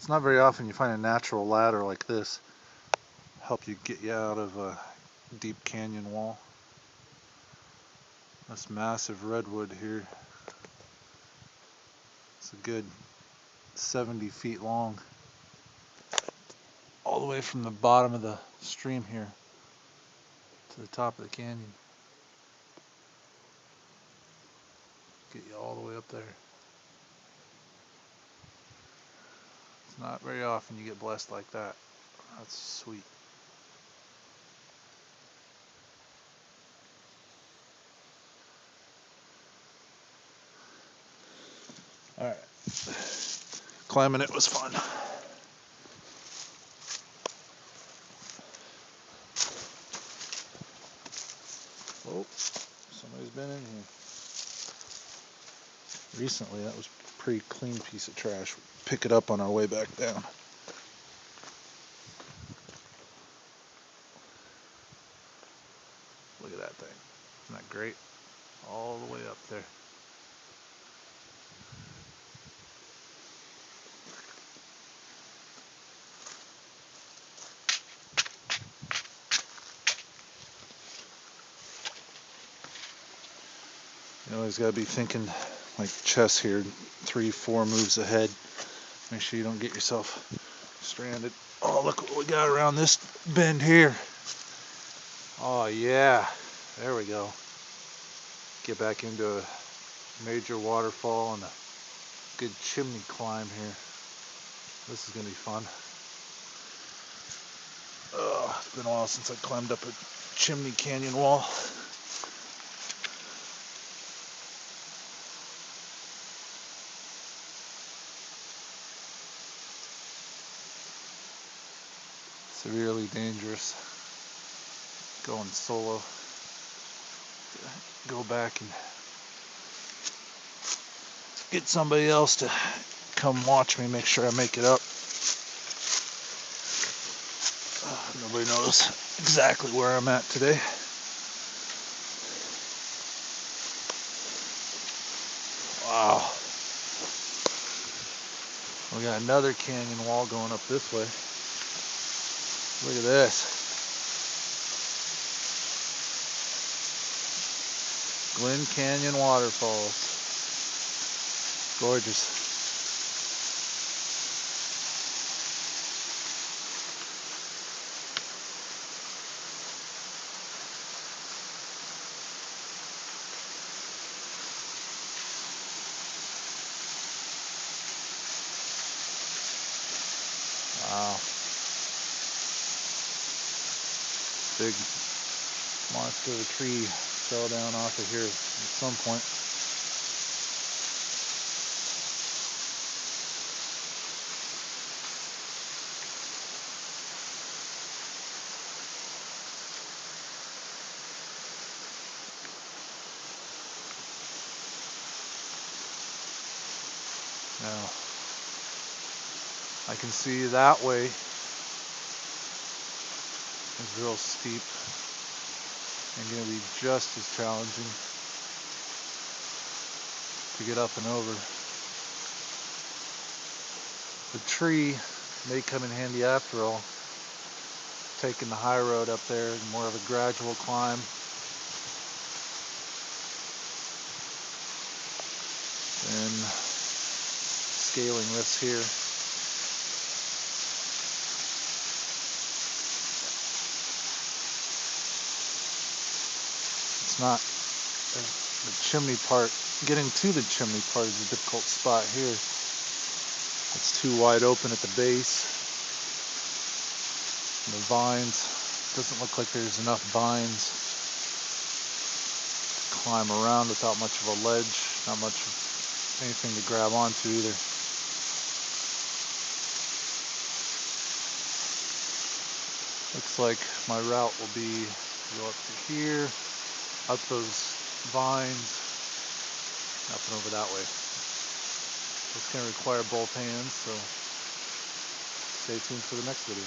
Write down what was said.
It's not very often you find a natural ladder like this help you get you out of a deep canyon wall. This massive redwood here, it's a good 70 feet long, all the way from the bottom of the stream here to the top of the canyon. Get you all the way up there. It's not very often you get blessed like that. That's sweet. Alright. Climbing it was fun. Oh, somebody's been in here. Recently, that was a pretty clean piece of trash. Pick it up on our way back down. Look at that thing. Isn't that great? All the way up there. You always got to be thinking like chess here, 3-4 moves ahead. Make sure you don't get yourself stranded. Oh, look what we got around this bend here. Oh yeah, there we go. Get back into a major waterfall and a good chimney climb here. This is gonna be fun. Oh, it's been a while since I climbed up a chimney canyon wall. Severely dangerous. Going solo. Go back and get somebody else to come watch me, make sure I make it up. Nobody knows exactly where I'm at today. Wow. We got another canyon wall going up this way. Look at this. Glen Canyon Waterfalls. Gorgeous. Wow. Big monster of a tree fell down off of here at some point. Now, I can see that way is real steep and going to be just as challenging to get up and over. The tree may come in handy after all, taking the high road up there, more of a gradual climb. And scaling this here. It's not the chimney part. Getting to the chimney part is a difficult spot here. It's too wide open at the base. And the vines, doesn't look like there's enough vines to climb around without much of a ledge, not much of anything to grab onto either. Looks like my route will be to go up to here, up those vines, up and over that way. It's going to require both hands, so stay tuned for the next video.